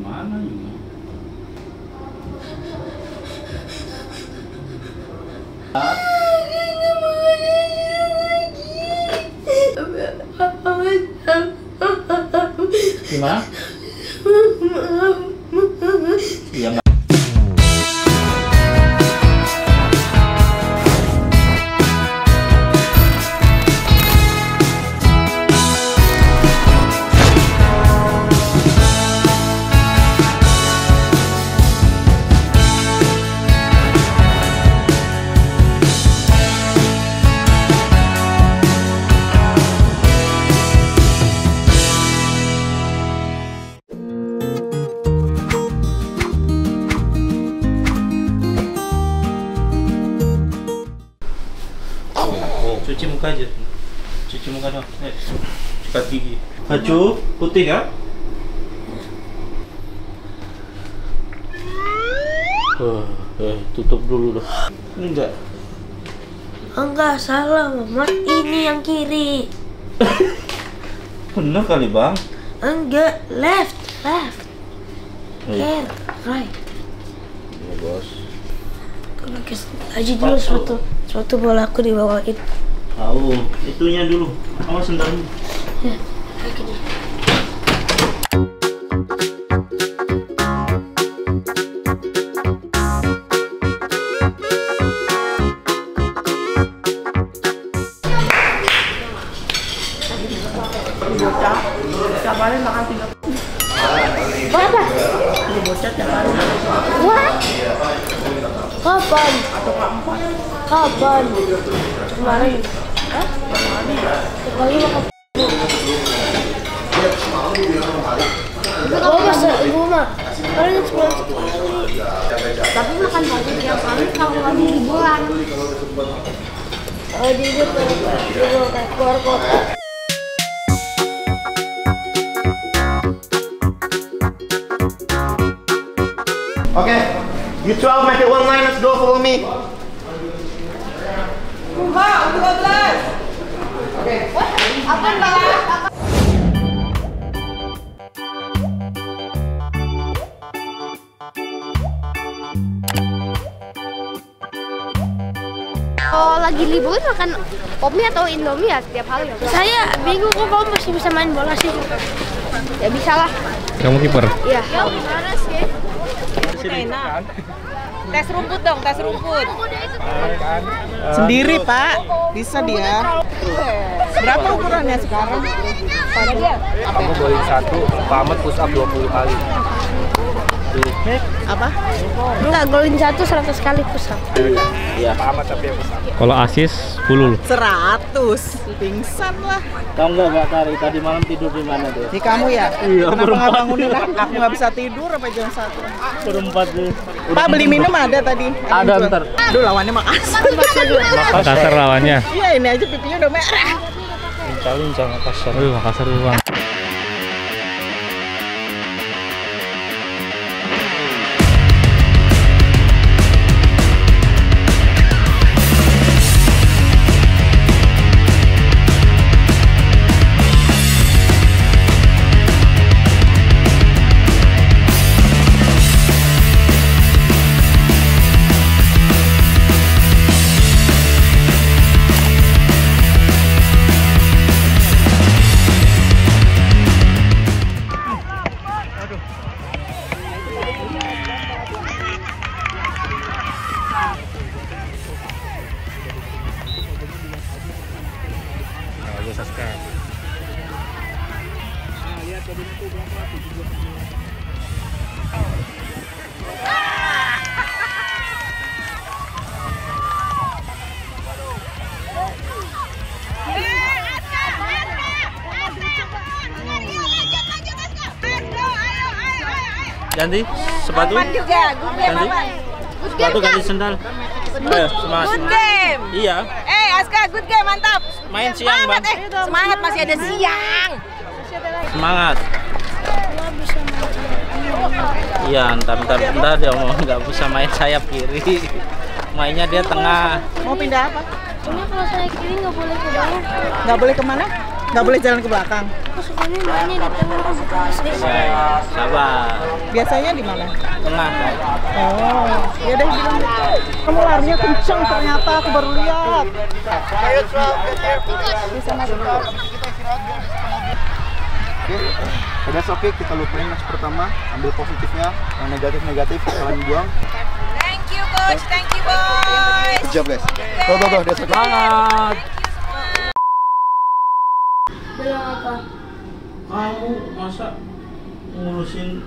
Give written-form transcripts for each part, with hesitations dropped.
Mana juga? Gimana? Iya nggak? Cuci muka aja, cuci muka dong. Sikat gigi. Baju putih kan? Tutup dulu dong. Ini enggak? Enggak salah, Mama. Ini yang kiri. Bener kali bang? Enggak, left. Here, right. Ya bos. Kalau aja dulu suatu bola aku dibawain. Tahu, itunya dulu. Awas sendalnya. Ya, kayak gini. Tiap hari makan 3. Apa? Ini bocah tiap hari. What? Kapan? Atau keempat. Kapan? Kemarin. Hah? Kemarin. Sekali makan. Gua masa rumah. Paling sebulan sekali. Tapi makan baju tiap hari kalau lagi liburan. Di itu keluar kota. Okay, you 12 make it one line. Let's go. Follow me. Kalau lagi liburan makan Omni atau Indomie ya setiap hari ya? Saya bingung kok kamu masih bisa main bola sih. Ya bisa lah. Kamu kiper? Iya. Enak. Tes rumput dong, tes rumput. Sendiri Pak, bisa dia. Berapa ukurannya sekarang? Aku boleh 1, Pamet push up 20 kali. Apa? Enggak, golin 100 kali pusat. Iya. Pamet tapi yang push up. Kalau asis 10 loh. 100. Pingsan lah. Tahu nggak Mbak Tari tadi malam tidur di mana tuh? Di kamu ya? Iya, Kenapa berempat. nggak bangunin aku nggak bisa tidur apa jam 1? Berempat tuh. Pak beli minum ada tadi? Ada, Jual. ntar. Aduh lawannya Makassar. Makassar lawannya. Iya ini aja pipinya udah merah. Lincah Makassar. Makassar bang. Ganti sepatu. Juga, good game Ganti. Aman. Sepatu ganti sendal. Ayo, semangat. Good game. Iya. Aska, good game, mantap. Main siang, Bang. Semangat masih ada siang. Semangat. Iya, ntar dia mau nggak bisa main sayap kiri. Mainnya dia tengah. Mau pindah apa? Cuma kalau saya kiri nggak boleh ke bawah. Nggak boleh kemana? Nggak boleh jalan ke belakang. Aku sukanya mainnya di tengah, bukan di sini. Sabar. Biasanya di mana? Tengah kan? Oh, ya udah bilang kamu larinya kenceng ternyata aku baru lihat. Udah oke, kita lupain match pertama, ambil positifnya, yang negatif kalian buang. Thank you coach, thank you boys. Good job guys. Tuh, that's okay. Semangat. Bilang apa? Kamu masa ngurusin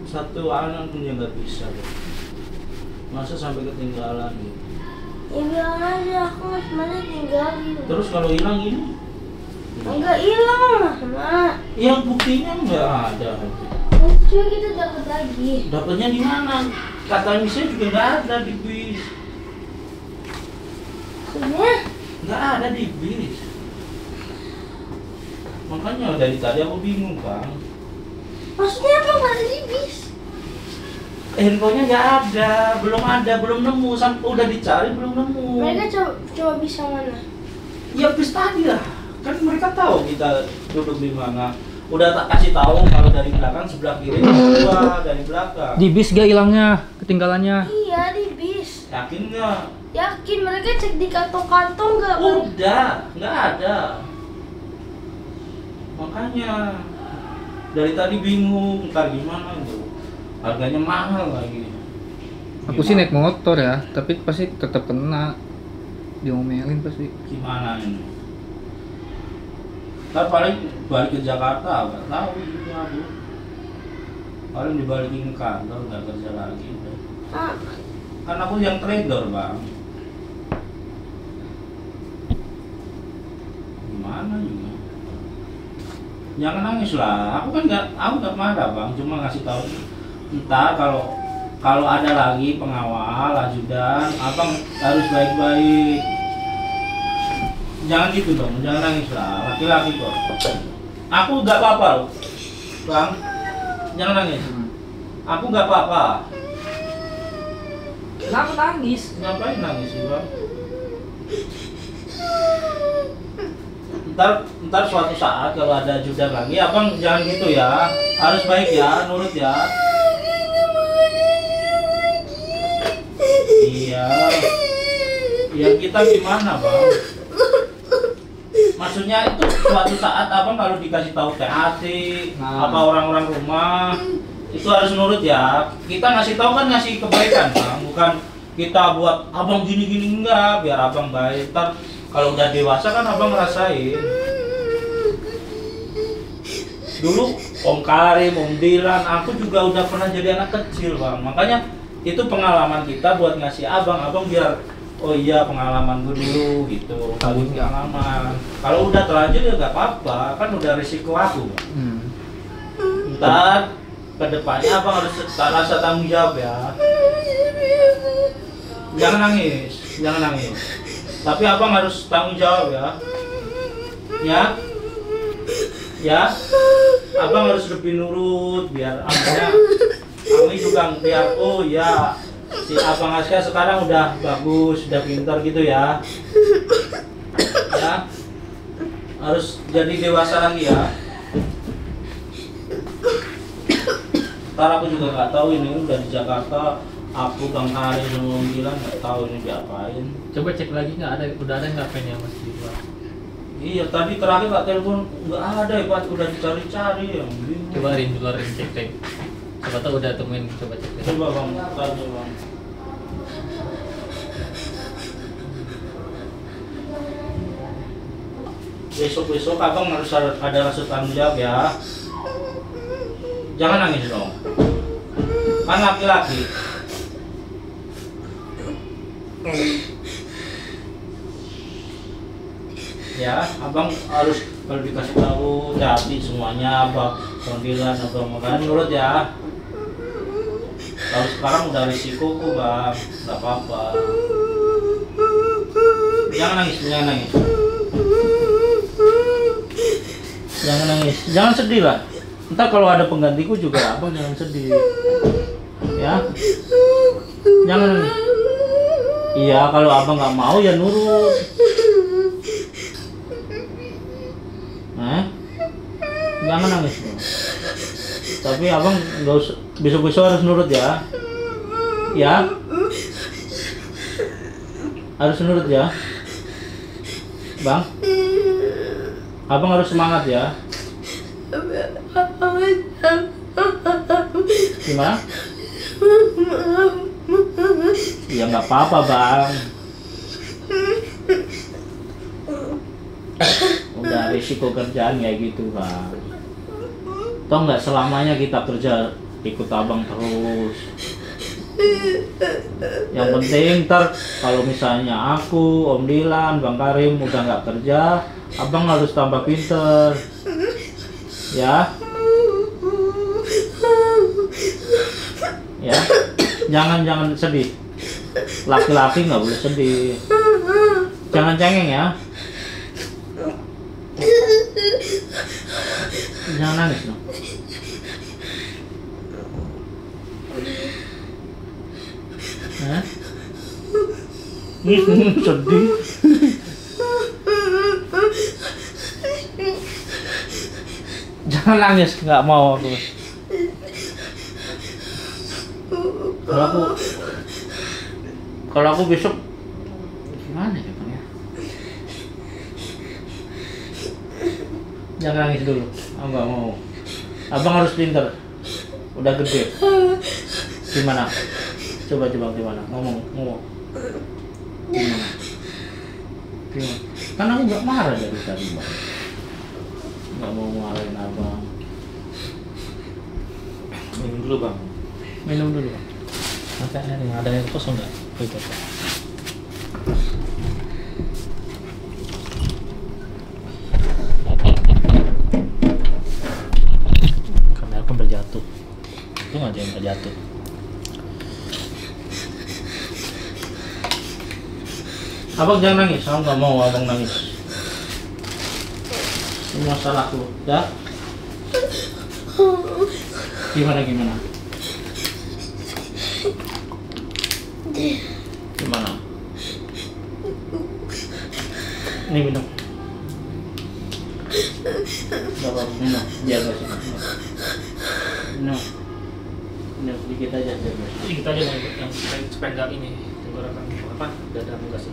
satu anak punya nggak bisa deh. Masa sampai ketinggalan gitu. Ya bilang aja, aku nggak semuanya tinggalin. Terus kalau hilang ini? Enggak hilang, Mak. Yang buktinya nggak ada. Nanti juga kita dapat lagi. Dapatnya di mana? Kata Misha juga nggak ada di bis. Maksudnya? Nggak ada di bis. Makanya dari tadi aku bingung Bang. Maksudnya apa nggak ada di bis? Handphonenya nggak ada, belum nemu. Sampai udah dicari belum nemu. Mereka coba bisa mana? Ya bis tadi lah. Kan mereka tahu kita duduk di mana. Udah tak kasih tahu kalau dari belakang sebelah kiri, gua dari belakang. Di bis gak hilangnya, ketinggalannya. Iya di bis. Yakin nggak? Yakin mereka cek di kantong-kantong nggak? Udah, nggak ada. Makanya dari tadi bingung, ntar gimana tuh? Harganya mahal lagi. Aku sih naik motor ya, tapi pasti tetap kena. Diomelin pasti. Gimana ini? Ntar paling balik ke Jakarta, nggak tahu juga aku. Paling dibalikin ke kantor, nggak kerja lagi udah. Kan aku yang trader Bang. Gimana juga? Jangan nangis lah. Aku nggak marah Bang, cuma ngasih tahu. Ntar kalau ada lagi pengawal, ajudan, abang harus baik-baik. Jangan gitu dong, jangan nangis lah, laki-laki kok. Aku nggak apa-apa loh, Bang. Jangan nangis. Aku nggak apa-apa. Kenapa nangis? Ngapain nangis sih Bang? Ntar suatu saat kalau ada ajudan lagi, abang jangan gitu ya. Harus baik ya, nurut ya. Iya. Ya kita gimana Bang? Maksudnya itu suatu saat abang kalau dikasih tahu THT, apa orang-orang rumah itu harus nurut ya. Kita ngasih tahu kan ngasih kebaikan Bang, bukan kita buat abang gini-gini enggak, biar abang baik. Ntar kalau udah dewasa kan abang ngerasain. Dulu Om Karim, Om Dilan, aku juga udah pernah jadi anak kecil Bang. Makanya itu pengalaman kita buat ngasih abang biar oh iya pengalaman gue dulu gitu. Kalau pengalaman, kalau udah terlanjur ya nggak apa-apa, kan udah risiko aku. Ntar kedepannya abang harus rasa tanggung jawab ya. Jangan nangis. Tapi abang harus tanggung jawab ya. Ya, abang harus lebih nurut biar abangnya, kami juga biar oh ya si abang Aska sekarang udah bagus, udah pintar gitu ya. Ya, harus jadi dewasa lagi ya. Ntar aku juga nggak tahu ini udah di Jakarta, aku Bang Hari semua bilang nggak tahu ini diapain. Coba cek lagi nggak ada, udah ada nggak pennya Mas di luar? Iya tadi terakhir tak telepon nggak ada ya Pak, udah dicari-cari ya. Coba luarin cek. Coba tahu udah temuin, coba cek. Coba Bang, tanya Bang. Besok abang harus ada rasa tanggung jawab ya. Jangan nangis dong. Kan laki-laki. Ya, abang harus kalau dikasih tahu hati semuanya apa panggilan atau makan nurut ya. Kalau sekarang udah risiko kok Bang, nggak apa-apa. Jangan nangis, jangan sedih lah. Ntar kalau ada penggantiku juga abang jangan sedih. Ya, jangan nangis. Iya, kalau abang nggak mau ya nurut. Jangan nangis bro. Tapi abang nggak usah, besok-besok harus nurut ya. Ya. Harus nurut ya. Bang. Abang harus semangat ya. Gimana? Ya nggak apa-apa bang. Udah risiko kerjaan ya gitu bang. Toh nggak selamanya kita kerja ikut abang terus. Yang penting ntar kalau misalnya aku, Om Dilan, Bang Karim udah nggak kerja, abang harus tambah pinter. Ya. Ya. Jangan sedih. Laki-laki nggak boleh sedih. Jangan cengeng ya. Jangan nangis dong. Hah? Sedih. Jangan nangis, nggak mau aku. Kalau aku besok gimana ya bang ya? Jangan nangis dulu, aku nggak mau. Abang harus pinter, udah gede. Gimana? Coba gimana? Ngomong. Gimana? Kan aku nggak marah dari tadi bang. Nggak mau marahin abang. Minum dulu bang. Makanya ada yang kosong nggak? Itu. Kamera pun terjatuh. Itu nggak ada yang terjatuh. Abang jangan nangis, aku nggak mau abang nangis. Ini masalahku, ya? Gimana? Ini minum. Gak apa-apa, minum. Biar gak suka. Minum sedikit aja. Sedikit aja yang supaya nggak ini tenggorokan apa? Dada enggak sih?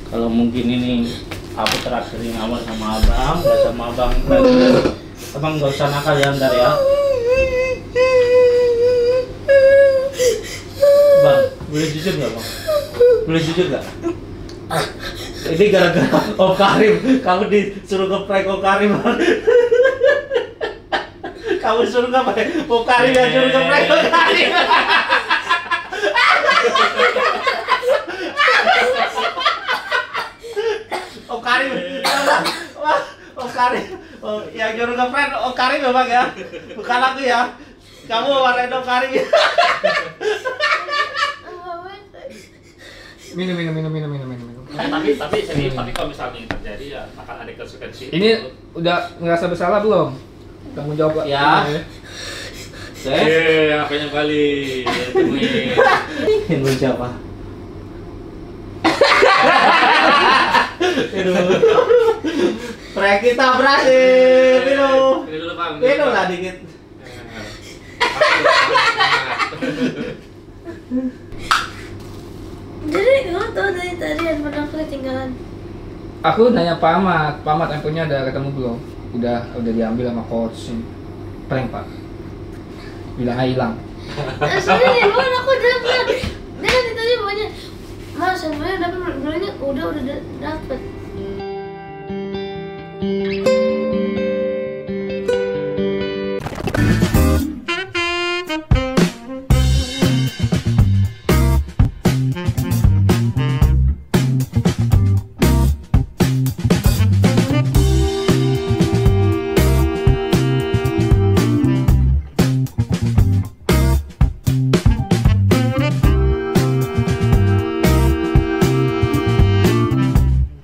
Kalau mungkin ini aku terakhirin awal sama abang, nggak sama abang nggak usah nakal ya ntar ya. Bang, boleh jujur nggak bang? Boleh jujur nggak? Ini gara-gara Om Karim, kamu disuruh ngeprank Om Karim bang. Kamu suruh ngeprank Om Karim yang suruh ngeprank Om Karim. Om Karim, yang nyuruh ngeprank Om Karim ya bang ya, bukan aku ya. Kamu warnain Om Karim ya. Minum. Tapi serius, tapi kalau misalnya ini terjadi ya akan ada konsekuensi. Ini udah ngerasa bersalah belum? Tanggung jawab ya. Apa yang kali temuin? Ini siapa? Prank kita berhasil. Minum lah dikit. Jadi kamu tahu dari tadi handphone aku ketinggalan. Aku nanya Pak Ahmad handphonenya ada ketemu belum? Udah diambil sama coach. Prank Pak. Bilang hilang. Soalnya handphone aku dapat. Dia kan tadi pokoknya Mas handphonenya dapat, bilangnya udah dapat.